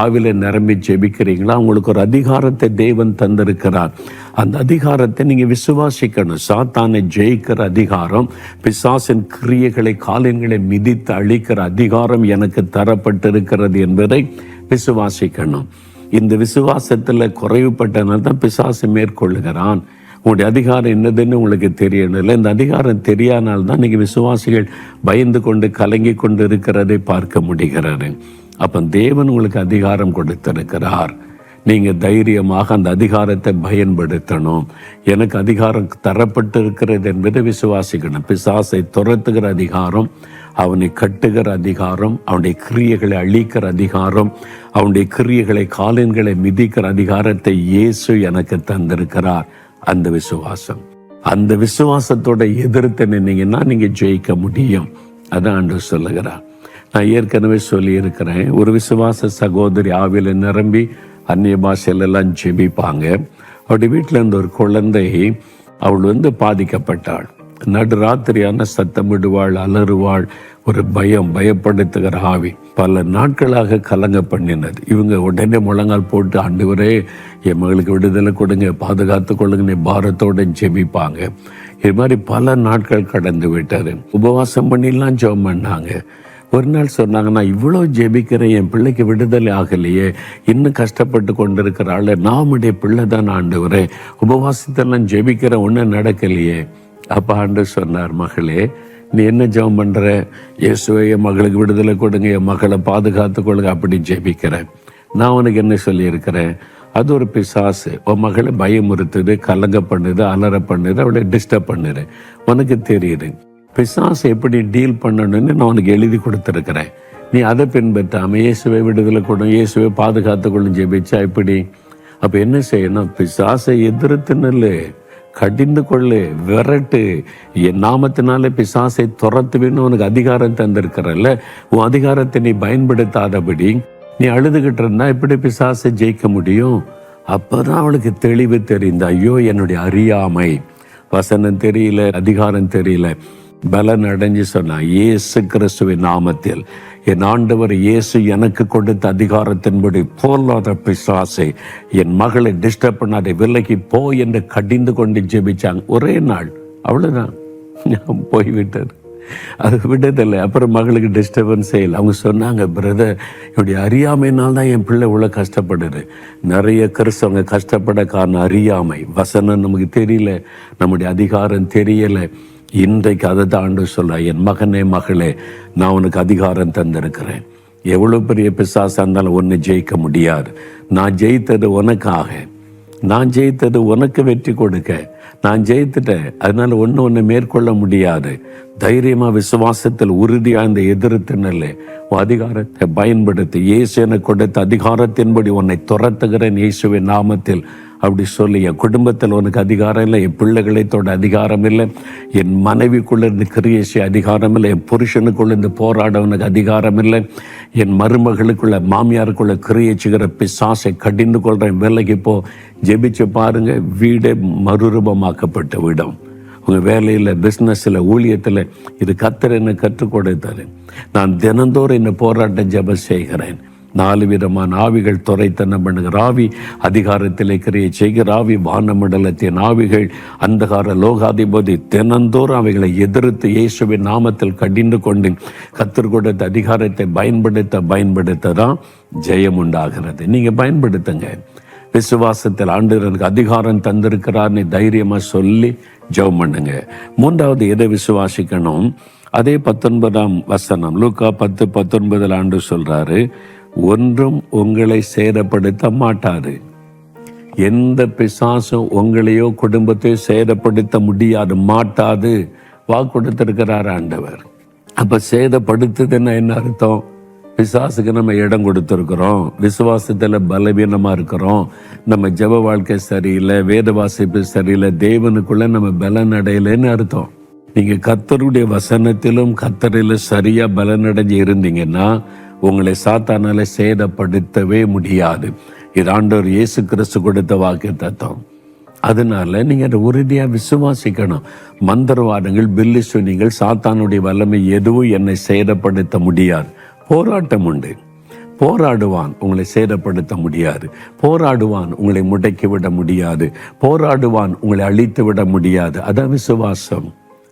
ஆவில நிரம்பி ஜெபிக்கிறீங்களா? உங்களுக்கு ஒரு அதிகாரத்தை தேவன் தந்திருக்கிறார். அந்த அதிகாரத்தை நீங்க விசுவாசிக்கணும். சாத்தானை ஜெயிக்கிற அதிகாரம், பிசாசின் கிரியைகளை காலின்களை மிதித்து அழிக்கிற அதிகாரம் எனக்கு தரப்பட்டிருக்கிறது என்பதை விசுவாசிக்கணும். இந்த விசுவாசத்துல குறைவுபட்டனால் தான் பிசாசு மேற்கொள்ளுகிறான். உங்களுடைய அதிகாரம் என்னதுன்னு உங்களுக்கு தெரியணும். இந்த அதிகாரம் தெரியாதனால்தான் நீங்க விசுவாசிகள் பயந்து கொண்டு கலங்கி கொண்டு இருக்கிறதை பார்க்க முடிகிறது. அப்ப தேவன் உங்களுக்கு அதிகாரம் கொடுத்திருக்கிறார். நீங்க தைரியமாக அந்த அதிகாரத்தை பயன்படுத்தணும். எனக்கு அதிகாரம் தரப்பட்டு இருக்கிறது என்பதை விசுவாசிக்கணும். பிசாசை துரத்துகிற அதிகாரம், அவனை கட்டுகிற அதிகாரம், அவனுடைய கிரியைகளை அழிக்கிற அதிகாரம், அவனுடைய கிரியைகளை காலின்களை மிதிக்கிற அதிகாரத்தை இயேசு எனக்கு தந்திருக்கிறார். அந்த விசுவாசம், அந்த விசுவாசத்தோட எதிர்த்து நின்னீங்கன்னா நீங்க ஜெயிக்க முடியும். அதான் ஆண்டவர் சொல்லுகிறார். நான் ஏற்கனவே சொல்லி இருக்கிறேன், ஒரு விசுவாச சகோதரி ஆவில நிரம்பி அந்நிய பாஷையிலெல்லாம் ஜெபிப்பாங்க. அவருடைய வீட்டில் இருந்த ஒரு குழந்தை, அவள் பாதிக்கப்பட்டாள். நடுராத்திரியான சத்தமிடுவாள், அலறுவாள். ஒரு பயப்படுத்துகிற ஆவி பல நாட்களாக கலங்க பண்ணினது. இவங்க உடனே முழங்கால் போட்டு, ஆண்டவரே என் மகளுக்கு விடுதலை கொடுங்க, பாதுகாத்து கொள்ளுங்க பாரத்தோட ஜெபிப்பாங்க. இது மாதிரி பல நாட்கள் கடந்து விட்டாரு. உபவாசம் பண்ணிலாம் ஜெபம் பண்ணாங்க. ஒரு நாள் சொன்னாங்க, நான் இவ்வளோ ஜெபிக்கிறேன், என் பிள்ளைக்கு விடுதலை ஆகலையே, இன்னும் கஷ்டப்பட்டு கொண்டிருக்கிறாள், நாமுடைய பிள்ளை தான் ஆண்டவரே, உபவாசத்தெல்லாம் ஜெபிக்கிறேன், ஒன்றும் நடக்கலையே. அப்போ ஆண்டவர் சொன்னார், மகளே நீ என்ன ஜெபம் பண்ணுற? இயேசுவே என் மகளுக்கு விடுதலை கொடுங்க, என் மகளை பாதுகாத்து கொள்ளுங்க, அப்படி ஜெபிக்கிறேன். நான் உனக்கு என்ன சொல்லியிருக்கிறேன்? அது ஒரு பிசாசு உன் மகளை பயமுறுத்துது, கலங்க பண்ணுது, அலற பண்ணுது, அவளை டிஸ்டர்ப் பண்ணுது. உனக்கு தெரியுது பிசாசு எப்படி டீல் பண்ணணும்னு நான் உனக்கு எழுதி கொடுத்துருக்கிறேன். நீ அதை பின்பற்றாம இயேசுவை விடுதலை கொடும், இயேசுவை பாதுகாத்து கொள்ளும் ஜெபிச்சா இப்படி. அப்போ என்ன செய்யணும்? பிசாசை எதிர்த்து நில்லு, கடிந்து கொள்ளு, விரட்டு. என் நாமத்தினாலே பிசாசை துரத்துவேன்னு உனக்கு அதிகாரம் தந்திருக்கிறல்ல, உன் அதிகாரத்தை நீ பயன்படுத்தாதபடி நீ அழுதுகிட்டு இருந்தா எப்படி பிசாசை ஜெயிக்க முடியும்? அப்பதான் அவளுக்கு தெளிவு தெரிந்த, ஐயோ என்னுடைய அறியாமை, வசனம் தெரியல, அதிகாரம் தெரியல, பலன் அடைஞ்சு சொன்னா, இயேசு கிறிஸ்துவின் நாமத்தில் என் ஆண்டவர் இயேசு எனக்கு கொடுத்த அதிகாரத்தின்படி போலாத பிசாசை என் மகளை டிஸ்டர்ப் பண்ணாதை, விலகி போ என்று கடிந்து கொண்டு ஜெபிச்சாங்க. ஒரே நாள், அவ்வளவுதான், போய்விட்டார். அது விடுதலை. அப்புறம் மகளுக்கு டிஸ்டர்பன்ஸ் செய்யல. அவங்க சொன்னாங்க, பிரதர் என்னுடைய அறியாமையினால் தான் என் பிள்ளை இவ்வளோ கஷ்டப்படுது. நிறைய கிறிஸ்தவங்க கஷ்டப்பட காரணம் அறியாமை. வசனம் நமக்கு தெரியல, நம்முடைய அதிகாரம் தெரியலை. இன்றைக்கு அதை தான் ஆண்டவர் சொல்ல, என் மகனே மகளே நான் உனக்கு அதிகாரம் தந்திருக்கிறேன். எவ்வளோ பெரிய பிசாசா இருந்தாலும் ஒன்று ஜெயிக்க முடியாது. நான் ஜெயித்தது உனக்காக, நான் ஜெயித்தது உனக்கு வெற்றி கொடுக்க. நான் ஜெயித்துட்டேன், அதனால ஒன்று மேற்கொள்ள முடியாது. தைரியமா விசுவாசத்தில் உறுதியாக இந்த எதிர்த்தினல்ல உன் அதிகாரத்தை பயன்படுத்தி, இயேசு எனக்கு கொடுத்த அதிகாரத்தின்படி உன்னை துரத்துகிறேன் இயேசுவின் நாமத்தில். அப்படி சொல்லி, என் குடும்பத்தில் உனக்கு அதிகாரம் இல்லை, என் பிள்ளைகளை தொட அதிகாரம் இல்லை, என் மனைவிக்குள்ள இருந்து கிரியை செய்ய அதிகாரம் இல்லை, என் புருஷனுக்குள்ள இருந்து போராட உனக்கு அதிகாரம் இல்லை, என் மருமகளுக்குள்ள மாமியாருக்குள்ள கிரியை செய்கிற பிசாசை கடிந்து கொள்கிறேன், விலகி போ. ஜெபிச்சு பாருங்க, வீடே மறுரூபமாக்கப்பட்ட விடும். உங்கள் வேலையில், பிஸ்னஸில், ஊழியத்தில் இது கர்த்தர் என்ன கற்றுக் கொடுத்தாரு. நான் தினந்தோறும் இந்த போராட்ட ஜெபம் செய்கிறேன். 4 விதமான ஆவிகள் துரைத்தனம் பண்ணுகிற ஆவி, அதிகாரத்தில் கிரியை செய்கிற ஆவி, வானமண்டலத்தின் ஆவிகள், அந்தகார லோகாதிபதி, தினந்தோறும் அவைகளை எதிர்த்து இயேசுவின் நாமத்தில் கடிந்து கொண்டு கர்த்தர் கொடுத்த அதிகாரத்தை பயன்படுத்த தான் ஜெயம் உண்டாகிறது. நீங்கள் பயன்படுத்துங்க. விசுவாசத்தில் ஆண்டவருக்கு அதிகாரம் தந்திருக்கிறார்னு தைரியமாக சொல்லி ஜெபம் பண்ணுங்க. 3வது எதை விசுவாசிக்கணும்? அதே 19ஆம் வசனம், லூக்கா 10:19 ஆண்டு சொல்றாரு, ஒன்றும் உங்களை சேதப்படுத்த மாட்டாது. எந்த பிசாசும் உங்களையோ குடும்பத்தையோ சேதப்படுத்த முடியாது, மாட்டாது வாக்கு கொடுத்திருக்கிறார் ஆண்டவர். அப்ப சேதப்படுத்துதுன்னா என்ன அர்த்தம்? பிசாசுக்கு நம்ம இடம் கொடுத்துருக்குறோம், விசுவாசத்தில் பலவீனமாக இருக்கிறோம், நம்ம ஜெப வாழ்க்கை சரியில்லை, வேத வாசிப்பு சரியில்லை, தேவனுக்குள்ள நம்ம பலன் அடையலைன்னு அர்த்தம். நீங்கள் கர்த்தருடைய வசனத்திலும் கர்த்தரிலும் சரியாக பலனடைஞ்சு இருந்தீங்கன்னா உங்களை சாத்தானால சேதப்படுத்தவே முடியாது. இது ஆண்டவர் இயேசு கிறிஸ்து கொடுத்த வாக்குத்தத்தம். அதனால நீங்கள் அதை உறுதியாக விசுவாசிக்கணும். மந்திரவாதங்கள், பில்லி சூனியங்கள், சாத்தானுடைய வல்லமை எதுவும் என்னை சேதப்படுத்த முடியாது. போராட்டம் உண்டு. போராடுவான், உங்களை சேதப்படுத்த முடியாது. போராடுவான், உங்களை முடக்கி விட முடியாது. போராடுவான், உங்களை அழித்து விட முடியாது. அதான் விசுவாசம்.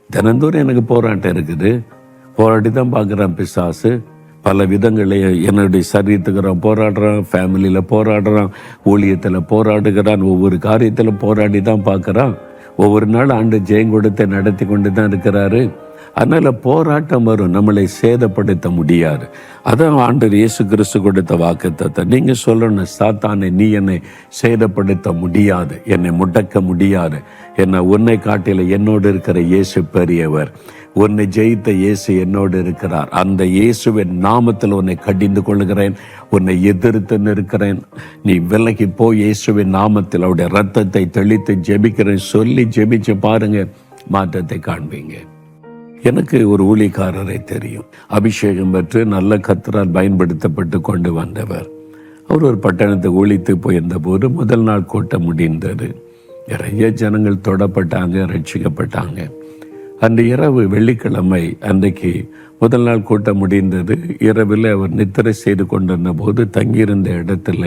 தினந்தோறும் எனக்கு போராட்டம் இருக்குது. போராடி தான் பார்க்குறான் பிசாசு. பல விதங்களில் என்னுடைய சரீரத்துக்கு போராடுறான், ஃபேமிலியில் போராடுறான், ஊழியத்தில் போராடுகிறான், ஒவ்வொரு காரியத்தில் போராடி தான் பார்க்குறான். ஒவ்வொரு நாள் ஆண்டு ஜெயம் கொடுத்து நடத்தி கொண்டு தான் இருக்கிறாரு. அதனால போராட்டம் வரும், நம்மளை சேதப்படுத்த முடியாது. அதான் ஆண்டவர் இயேசு கிறிஸ்து கொடுத்த வாக்குத்தத்தம். நீங்க சொல்லணும், சாத்தானை நீ என்னை சேதப்படுத்த முடியாது, என்னை முடக்க முடியாது. என்ன உன்னை காட்டில என்னோடு இருக்கிற இயேசு பெரியவர், உன்னை ஜெயித்த இயேசு என்னோடு இருக்கிறார். அந்த இயேசுவின் நாமத்தில் உன்னை கடிந்து கொள்கிறேன், உன்னை எதிர்த்து நிற்கிறேன், நீ விலகி போய் இயேசுவின் நாமத்தில் அவருடைய ரத்தத்தை தெளித்து ஜெபிக்கிறேன் சொல்லி ஜெபிச்சு பாருங்க, மாற்றத்தை காண்பீங்க. எனக்கு ஒரு ஊழியக்காரரை தெரியும். அபிஷேகம் பெற்று நல்ல கர்த்தரால் பயன்படுத்தப்பட்டு கொண்டு வந்தவர். அவர் ஒரு பட்டணத்தை ஒழித்து போயிருந்த போது முதல் நாள் கூட்டம் முடிந்தது. நிறைய ஜனங்கள் தொடப்பட்டாங்க, ரட்சிக்கப்பட்டாங்க. அன்று இரவு வெள்ளிக்கிழமை அன்றைக்கு முதல் நாள் கூட்டம் முடிந்தது. இரவில் அவர் நித்திரை செய்து கொண்டிருந்த போது தங்கியிருந்த இடத்துல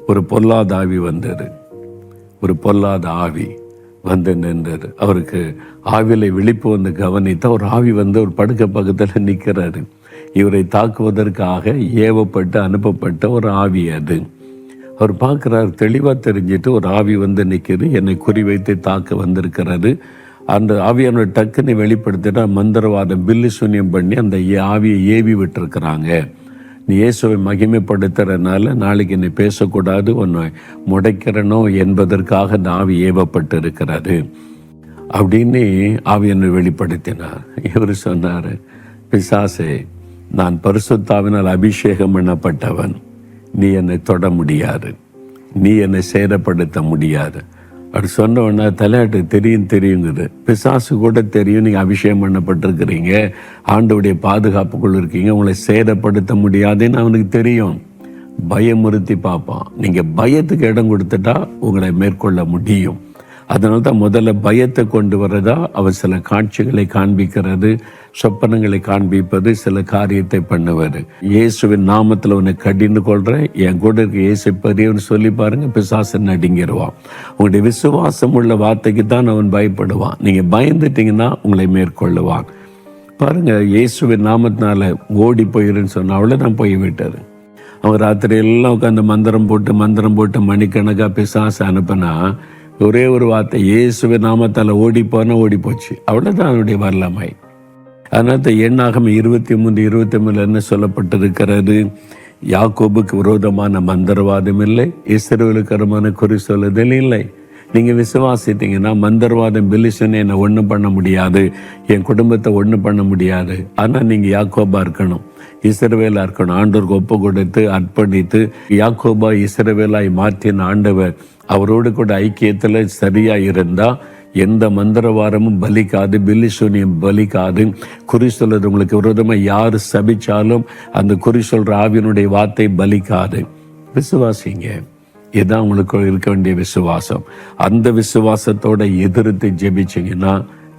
ஒரு பொல்லாத ஆவி வந்தது. ஒரு பொல்லாத ஆவி வந்து நின்றது. அவருக்கு ஆவிலை விழிப்பு வந்து கவனித்த ஒரு ஆவி வந்து ஒரு படுக்கை பக்கத்தில் நிற்கிறாரு. இவரை தாக்குவதற்காக ஏவப்பட்டு அனுப்பப்பட்ட ஒரு ஆவி அது. அவர் பார்க்குறாரு, தெளிவாக தெரிஞ்சிட்டு ஒரு ஆவி வந்து நிற்கிது, என்னை குறிவைத்து தாக்க வந்திருக்கிறது. அந்த ஆவியான டக்குன்னு வெளிப்படுத்திட்டு மந்திரவாதம், பில்லி சூன்யம் பண்ணி அந்த ஆவியை ஏவி விட்டுருக்குறாங்க. நீ இயேசுவை மகிமைப்படுத்துறதுனால நாளைக்கு என்னை பேசக்கூடாது, உன்னை முடைக்கிறனோ என்பதற்காக இந்த ஆவி ஏவப்பட்டு இருக்கிறது அப்படின்னு ஆவி என்னை வெளிப்படுத்தினார். இவர் சொன்னார், பிசாசே, நான் பரிசுத்தாவினால் அபிஷேகம் பண்ணப்பட்டவன், நீ என்னை தொட முடியாது, நீ என்னை சேதப்படுத்த முடியாது. அப்படி சொன்ன உடனே தலையாட்டு தெரியுங்குது. பிசாசு கூட தெரியும், நீங்கள் அபிஷேகம் பண்ணப்பட்டிருக்கிறீங்க, ஆண்டவுடைய பாதுகாப்புக்குள்ள இருக்கீங்க, உங்களை சேதப்படுத்த முடியாதுன்னு அவனுக்கு தெரியும். பயமுறுத்தி பார்ப்பான். நீங்கள் பயத்துக்கு இடம் கொடுத்துட்டா உங்களை மேற்கொள்ள முடியும். அதனால தான் முதல்ல பயத்தை கொண்டு வரதா அவர் சில காட்சிகளை காண்பிக்கிறது, சொப்பனங்களை காண்பிப்பது, சில காரியத்தை பண்ணுவார். இயேசுவின் நாமத்தில் உன்னை கடிந்து கொள்கிறேன், என் கூட இருக்க இயேசு பெரியவன் சொல்லி பாருங்க, பிசாசன் நடுங்கிடுவான். உங்களுடைய விசுவாசம் உள்ள வார்த்தைக்கு தான் அவன் பயப்படுவான். நீங்கள் பயந்துட்டீங்கன்னா உங்களை மேற்கொள்ளுவான். பாருங்க, இயேசுவின் நாமத்தினால ஓடி போயிருன்னு சொன்ன அவ்வளோதான் போய்விட்டார். அவன் ராத்திரி எல்லாம் உட்காந்து மந்திரம் போட்டு மணிக்கணக்காக பிசாசு அனுப்பினா ஒரே ஒரு வார்த்தை, இயேசுவின் நாமத்தால் ஓடி போச்சு. அவ்வளோதான் அவனுடைய வரலாமை. அதனால எண்ணாகமம் 23:23 என்ன சொல்லப்பட்டிருக்கிறது? யாக்கோபுக்கு விரோதமான மந்திரவாதம் இல்லை, இஸ்ரவேலுக்கு குறி சொல்லுதல் இல்லை. நீங்கள் விசுவாசித்தீங்கன்னா மந்திரவாதம், பில்லிசனை என்னை ஒன்றும் பண்ண முடியாது, என் குடும்பத்தை ஒன்றும் பண்ண முடியாது. ஆனால் நீங்கள் யாக்கோபா இருக்கணும், இஸ்ரவேலா இருக்கணும். ஆண்டவருக்கு ஒப்பு கொடுத்து அர்ப்பணித்து யாக்கோபா இஸ்ரவேலாய் மாற்றின ஆண்டவர் அவரோடு கூட ஐக்கியத்தில் சரியா இருந்தா எந்த மந்திரவாரமும் பலிக்காது, பில்லிசூனியம் பலிக்காது. குறி சொல்றது உங்களுக்கு விரோதமாக யார் சபிச்சாலும் அந்த குறி சொல்ற ஆவியினுடைய வார்த்தை பலிக்காது. விசுவாசிங்க, இதுதான் உங்களுக்கு இருக்க வேண்டிய விசுவாசம். அந்த விசுவாசத்தோட எதிர்த்து ஜெபிச்சிங்கன்னா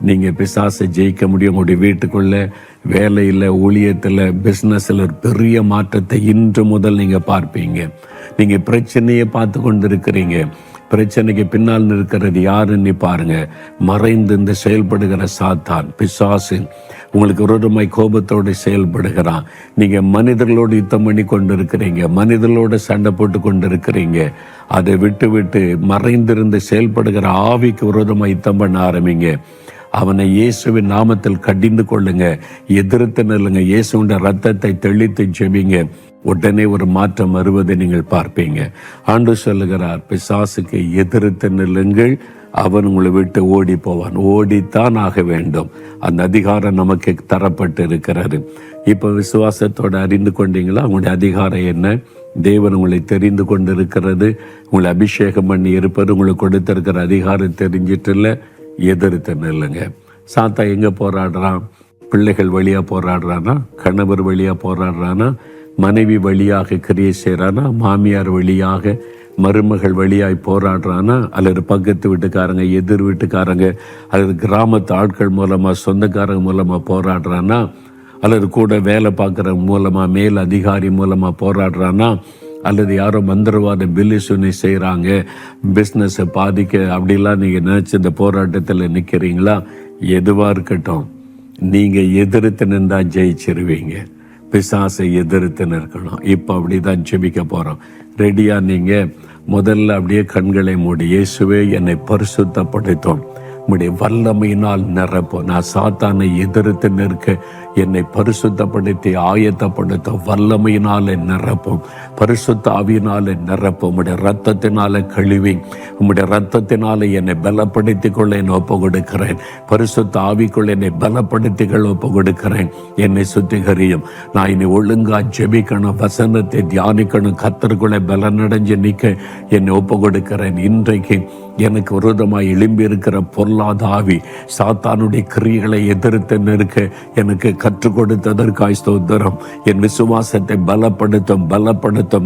நீங்கள் பிசாசை ஜெயிக்க முடியும். உங்களுடைய வீட்டுக்குள்ள, வேலையில், ஊழியத்தில், பிஸ்னஸில் ஒரு பெரிய மாற்றத்தை இன்று முதல் நீங்கள் பார்ப்பீங்க. நீங்கள் பிரச்சனையை பார்த்து கொண்டு இருக்கிறீங்க. பிரச்சனைக்கு பின்னால் நிற்கிறது யாருன்னு பாருங்க. மறைந்து இந்த செயல்படுகிற சாத்தான், பிசாசு உங்களுக்கு விரோதமாய் கோபத்தோடு செயல்படுகிறான். நீங்க மனிதர்களோடு யுத்தம் பண்ணி கொண்டு இருக்கிறீங்க, மனிதர்களோடு சண்டை போட்டு கொண்டு இருக்கிறீங்க. அதை விட்டு விட்டு மறைந்திருந்து செயல்படுகிற ஆவிக்கு விரோதமாய் யுத்தம் பண்ண ஆரம்பிங்க. அவனை இயேசுவின் நாமத்தில் கடிந்து கொள்ளுங்க, எதிர்த்து நில்லுங்க, இயேசுவின் ரத்தத்தை தெளித்து ஜெபிங்க. உடனே ஒரு மாற்றம் வருவதை நீங்கள் பார்ப்பீங்க. ஆண்டவர் சொல்லுகிறார், பிசாசுக்கு எதிர்த்து நில்லுங்கள், அவன் உங்களை விட்டு ஓடி போவான். ஓடித்தான் ஆக வேண்டும். அந்த அதிகாரம் நமக்கு தரப்பட்டு இருக்கிறது. இப்போ விசுவாசத்தோடு அறிந்து கொண்டீங்களா உங்களுடைய அதிகாரம் என்ன? தேவன் உங்களை தெரிந்து கொண்டு இருக்கிறது, உங்களை அபிஷேகம் பண்ணி இருப்பது, உங்களுக்கு கொடுத்திருக்கிற அதிகாரம் தெரிஞ்சிட்டு இல்லை. எதிர்த்து நில்லுங்க. சாத்தா எங்கே போராடுறான்? பிள்ளைகள் வழியாக போராடுறானா? கணவர் வழியாக போராடுறானா? மனைவி வழியாக கிரியை செய்கிறானா? மாமியார் வழியாக, மருமகள் வழியாய் போராடுறானா? அல்லது பக்கத்து வீட்டுக்காரங்க, எதிர் வீட்டுக்காரங்க, அல்லது கிராமத்து ஆட்கள் மூலமாக, சொந்தக்காரங்க மூலமாக போராடுறானா? அல்லது கூட வேலை பார்க்குற மூலமாக, மேல் அதிகாரி மூலமாக போராடுறானா? அல்லது யாரோ மந்திரவாத பில்லிசூனி செய்கிறாங்க, பிஸ்னஸை பாதிக்க, அப்படிலாம் நீங்கள் நினச்சி இந்த போராட்டத்தில் நிற்கிறீங்களா? எதுவாக இருக்கட்டும், நீங்கள் எதிர்த்து நின்றா ஜெயிச்சிருவீங்க. பிசாசை எதிர்த்து நிற்கணும். இப்போ அப்படி தான் ஜெபிக்க போகிறோம். ரெடியாக நீங்கள் முதல்ல அப்படியே கண்களை மூடி, இயேசுவே என்னை பரிசுத்தப்படுத்தும், உம்முடைய வல்லமையினால் நிரப்பும். நான் சாத்தானை எதிர்த்து நிற்க என்னை பரிசுத்தப்படுத்தி ஆயத்தப்படுத்த வல்லமையினாலே நிரப்பும், பரிசுத்த ஆவியினாலே நிரப்பும். உம்முடைய ரத்தத்தினால கழுவி, உம்முடைய ரத்தத்தினால என்னை பலப்படுத்திக் கொள்ள என்னை ஒப்பு கொடுக்கிறேன். பரிசுத்த ஆவிக்குள்ள என்னை பலப்படுத்திகள் ஒப்பு கொடுக்கிறேன். என்னை சுத்திகரியும். நான் இனி ஒழுங்கா ஜெபிக்கணும், வசனத்தை தியானிக்கணும், கர்த்தருக்குள்ளே பலனடைஞ்சு நிற்க என்னை ஒப்பு கொடுக்கிறேன். இன்றைக்கு எனக்கு விரோதமாய் எழும்பி இருக்கிற பொல்லாத ஆவி, சாத்தானுடைய கிரியைகளை எதிர்த்து நிற்க எனக்கு கற்றுக் கொடுத்ததற்காய் ஸ்தோத்திரம். என் விசுவாசத்தை பலப்படுத்தும்.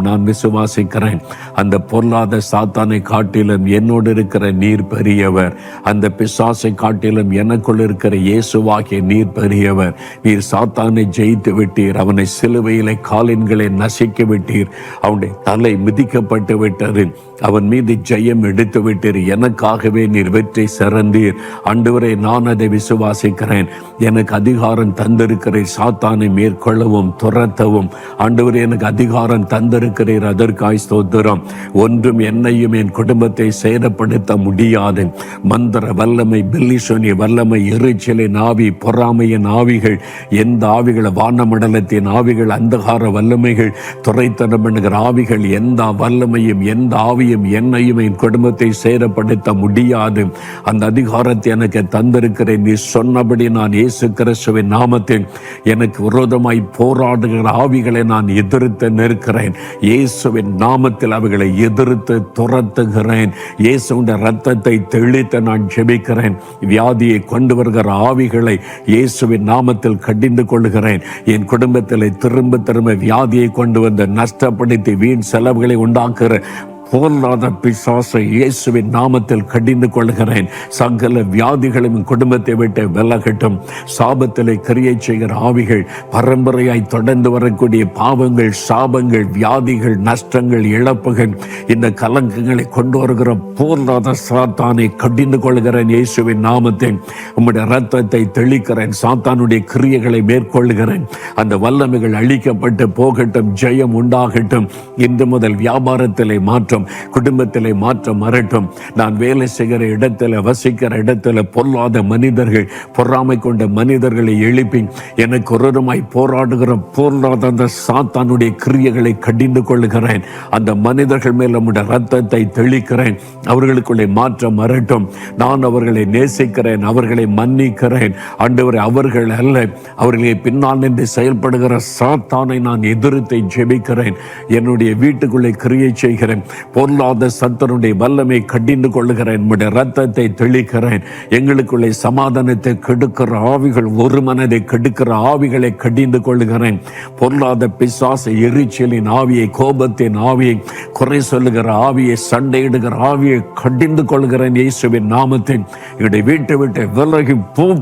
நான் விசுவாசிக்கிறேன், அந்த பொல்லாத சாத்தானை காட்டிலும் என்னோடு இருக்கிற நீர் பெரியவர். அந்த பிசாசை காட்டிலும் எனக்குள் இருக்கிற இயேசுவாகிய நீர் பெரியவர். நீர் சாத்தானை ஜெயித்து விட்டீர். அவனை சிலுவையிலே காலின்களை நசிக்க விட்டீர். அவனுடைய தலை மிதிக்கப்பட்டு விட்டது. அவன் மீது ஜெயம் எடுத்து விட்டீர். எனக்காகவே நீர் வெற்றி சிறந்தீர். ஆண்டவரே, நான் அதை விசுவாசிக்கிறேன். எனக்கு அதிகாரம் தந்திருக்கிறீர் சாத்தானை மேற்கொள்ளவும் துரத்தவும். ஆண்டவரே, எனக்கு அதிகாரம் தந்திருக்கிறீர். அதற்காய் ஸ்தோத்திரம். ஒன்றும் என்னையும் என் குடும்பத்தை சேதப்படுத்த முடியாது. மந்திர வல்லமை, பில்லிசூனிய வல்லமை, எரிச்சலின் ஆவி, பொறாமையின் ஆவிகள், எந்த ஆவிகள், வானமண்டலத்தின் ஆவிகள், அந்தகார வல்லமைகள், துரைத்தனம் என்கிற ஆவிகள், எந்த வல்லமையும் எந்த ஆவியும் என்னையும் என் குடும்பத்தை சேதப்படுத்த முடியாது. அந்த அதிகாரத்தை எனக்கு தந்திருக்கிறேன். நீ சொன்னபடி நான் இயேசு கிறிஸ்துவின் நாமத்தில் எனக்கு விரோதமாய் போராடுகிற ஆவிகளை நான் எதிர்த்து நிற்கிறேன். இயேசுவின் நாமத்தில் அவைகளை எதிர்த்து துரத்துகிறேன். இயேசுவின் ரத்தத்தை தெளித்து நான் ஜெபிக்கிறேன். வியாதியை கொண்டு வருகிற ஆவிகளை இயேசுவின் நாமத்தில் கடிந்து கொள்கிறேன். என் குடும்பத்தில் திரும்ப வியாதியை கொண்டு வந்து நஷ்டப்படுத்தி வீண் செலவுகளை உண்டாக்குற பொல்லாத பிசாசை இயேசுவின் நாமத்தில் கடிந்து கொள்கிறேன். சகல வியாதிகளும் குடும்பத்தை விட்டு விலகட்டும். சாபத்திலே கிரியை செய்கிற ஆவிகள், பரம்பரையாய் தொடர்ந்து வரக்கூடிய பாவங்கள், சாபங்கள், வியாதிகள், நஷ்டங்கள், இழப்புகள், இந்த கலங்கங்களை கொண்டு வருகிற பொல்லாத சாத்தானை கடிந்து கொள்கிறேன். இயேசுவின் நாமத்தில் உம்முடைய ரத்தத்தை தெளிக்கிறேன். சாத்தானுடைய கிரியைகளை மேற்கொள்கிறேன். அந்த வல்லமைகள் அழிக்கப்பட்டு போகட்டும். ஜெயம் உண்டாகட்டும். இன்று முதல் வியாபாரத்திலே மாற்றம், குடும்பத்திலே மாற்றம் வரட்டும். நான் வேலை செய்கிற இடத்துல, வசிக்கிற இடத்துல பொல்லாத மனிதர்கள், பொறாமை கொண்ட மனிதர்களை எழுப்பி எனக்கு ஒருமாய் போராடுகிற பொல்லாத அந்த சாத்தானுடைய கிரியைகளை கடிந்து கொள்கிறேன். அந்த மனிதர்கள் மேல் நம்முடைய ரத்தத்தை தெளிக்கிறேன். அவர்களுக்குள்ளே மாற்றம் வரட்டும். நான் அவர்களை நேசிக்கிறேன், அவர்களை மன்னிக்கிறேன். ஆண்டவரே, அவர்கள் அல்ல, அவர்களை பின்னால் நின்று செயல்படுகிற சாத்தானை நான் எதிர்த்து ஜெபிக்கிறேன். என்னுடைய வீட்டுக்குள்ளே கிரியை செய்கிறேன். பொல்லாத சத்தனுடைய வல்லமை கடிந்து கொள்ளுகிறேன். உம்முடைய ரத்தத்தை தெளிக்கிறேன். எங்களுக்குள்ளே சமாதானத்தை கெடுக்கிற ஆவிகள், ஒரு மனதை கெடுக்கிற ஆவிகளை கடிந்து கொள்ளுகிறேன். பொல்லாத பிசாசு, எரிச்சலின் ஆவியை, கோபத்தின் ஆவியை, குறை சொல்லுகிற ஆவியை, சண்டையிடுகிற ஆவியை கடிந்து கொள்கிறேன் இயேசுவின் நாமத்தில். என்னுடைய வீட்டை விட்டு விலகி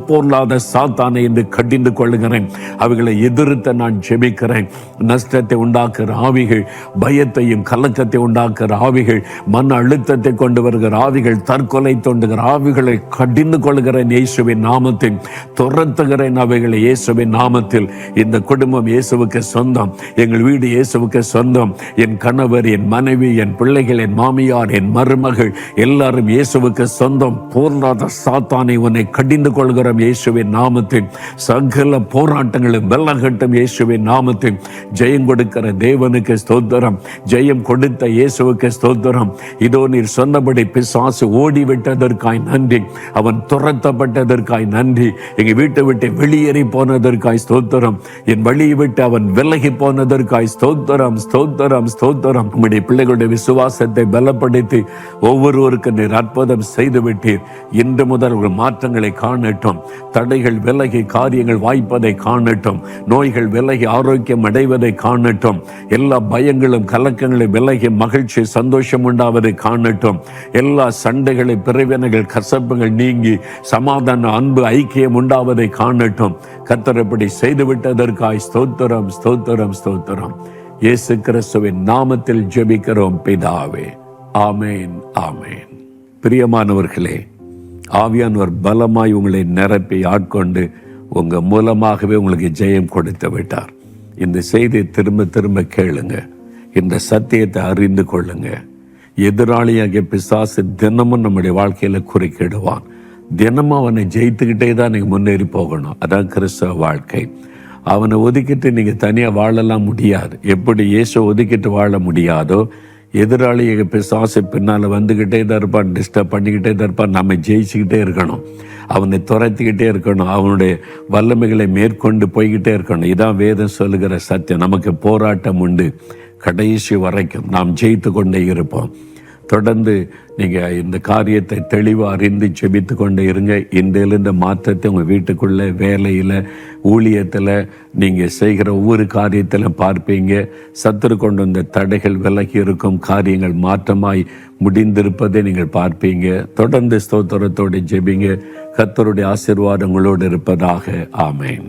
பொல்லாத சாத்தானை என்று கடிந்து கொள்ளுகிறேன். அவைகளை எதிர்த்து நான் ஜெபிக்கிறேன். நஷ்டத்தை உண்டாக்குற ஆவிகள், பயத்தையும் கலக்கத்தை உண்டாக்குற ஆவிகள், மன அழுத்தத்தை கொண்டு வருகிற ஆவிகள், தற்கொலை தோண்டுகிற ஆவிகளை கடிந்து கொள்கிறேன் இயேசுவின் நாமத்தில். துரத்துகிறேன் அவைகளை இயேசுவின் நாமத்தில். இந்த குடும்பம் இயேசுவுக்கு சொந்தம். எங்கள் வீடு இயேசுவுக்கு சொந்தம். என் கணவர், என் மனைவி, என் பிள்ளைகள், என் மாமியார், என் மருமகள் எல்லாரும் இயேசுவுக்கு சொந்தம். பொல்லாத சாத்தானை உன்னை கடிந்து கொள்கிறோம் இயேசுவின் நாமத்தில். சகல போராட்டங்களும் வெல்லகட்டும் இயேசுவின் நாமத்தில். ஜெயம் கொடுக்கிற தேவனுக்கு ஸ்தோத்திரம். ஜெயம் கொடுத்த இயேசுவுக்கு ஸ்தோத்திரம். இதோ நீர் சொன்னபடி பிசாசு ஓடிவிட்டதற்காய் நன்றி. அவன் துரத்தப்பட்டதற்காய் நன்றி. எங்க வீட்டை விட்டு வெளியேறி போனதற்காய் ஸ்தோத்திரம். என் வழியை விட்டு அவன் விலகி போனதற்காய் ஸ்தோத்திரம், ஸ்தோத்திரம், ஸ்தோத்திரம். உம்முடைய பிள்ளைகளுடைய விசுவாசத்தை பலப்படுத்தி ஒவ்வொருவருக்கு நீர் அற்புதம் செய்து விட்டீர். இன்று முதல் ஒரு மாற்றங்களை காணட்டும். தடைகள் விலகி காரியங்கள் வாய்ப்பதை காணட்டும். நோய்கள் விலகி ஆரோக்கியம் அடைவதை காணட்டும். எல்லா பயங்களும் கலக்கங்களும் விலகி மகிழ்ச்சி சந்தோஷம் உண்டாவதை காணட்டும். எல்லா சண்டைகளை, பிரிவினைகள், கசப்புகள் நீங்கி சமாதான, அன்பு, ஐக்கியம் உண்டாவதை காணட்டும். கர்த்தரப்படி செய்துவிட்டதற்காய் ஸ்தோத்திரம், ஸ்தோத்திரம், ஸ்தோத்திரம். இயேசு கிறிஸ்துவின் நாமத்தில் ஜெபிக்கிறோம் பிதாவே. ஆமேன், ஆமேன். பிரியமானவர்களே, ஆவியானவர் பலமாய் உங்களை நிரப்பி ஆட்கொண்டு உங்க மூலமாகவே உங்களுக்கு ஜெயம் கொடுத்து விட்டார். இந்த செய்தியை திரும்ப திரும்ப கேளுங்க. இந்த சத்தியத்தை அறிந்து கொள்ளுங்க. எதிராளியாகிய பிசாசு தினமும் நம்முடைய வாழ்க்கையில குறுக்கிடுவான். தினமும் அவனை ஜெயித்துக்கிட்டே தான் நீங்க முன்னேறி போகணும். அதான் கிறிஸ்தவ வாழ்க்கை. அவனை ஒதுக்கிட்டு நீங்க தனியா வாழலாம் முடியாது. எப்படி இயேசு ஒதுக்கிட்டு வாழ முடியாதோ, எதிராளியாக பிசாசு பின்னால வந்துகிட்டே தான் இருப்பான், டிஸ்டர்ப் பண்ணிக்கிட்டே தான் இருப்பான். நம்ம ஜெயிச்சுக்கிட்டே இருக்கணும், அவனை துரத்திக்கிட்டே இருக்கணும், அவனுடைய வல்லமைகளை மேற்கொண்டு போய்கிட்டே இருக்கணும். இதான் வேதம் சொல்லுகிற சத்தியம். நமக்கு போராட்டம் உண்டு, கடைசி வரைக்கும் நாம் ஜெயித்து கொண்டே இருப்போம். தொடர்ந்து நீங்கள் இந்த காரியத்தை தெளிவாக அறிந்து ஜெபித்து கொண்டே இருங்க. இன்றையிலிருந்து மாற்றத்தை உங்கள் வீட்டுக்குள்ளே, வேலையில், ஊழியத்தில், நீங்கள் செய்கிற ஒவ்வொரு காரியத்திலும் பார்ப்பீங்க. சத்துரு கொண்டு வந்த தடைகள் விலகி இருக்கும், காரியங்கள் மாற்றமாய் முடிந்திருப்பதை நீங்கள் பார்ப்பீங்க. தொடர்ந்து ஸ்தோத்திரத்தோடு ஜெபிங்க. கர்த்தருடைய ஆசீர்வாதங்களோடு இருப்பதாக. ஆமேன்.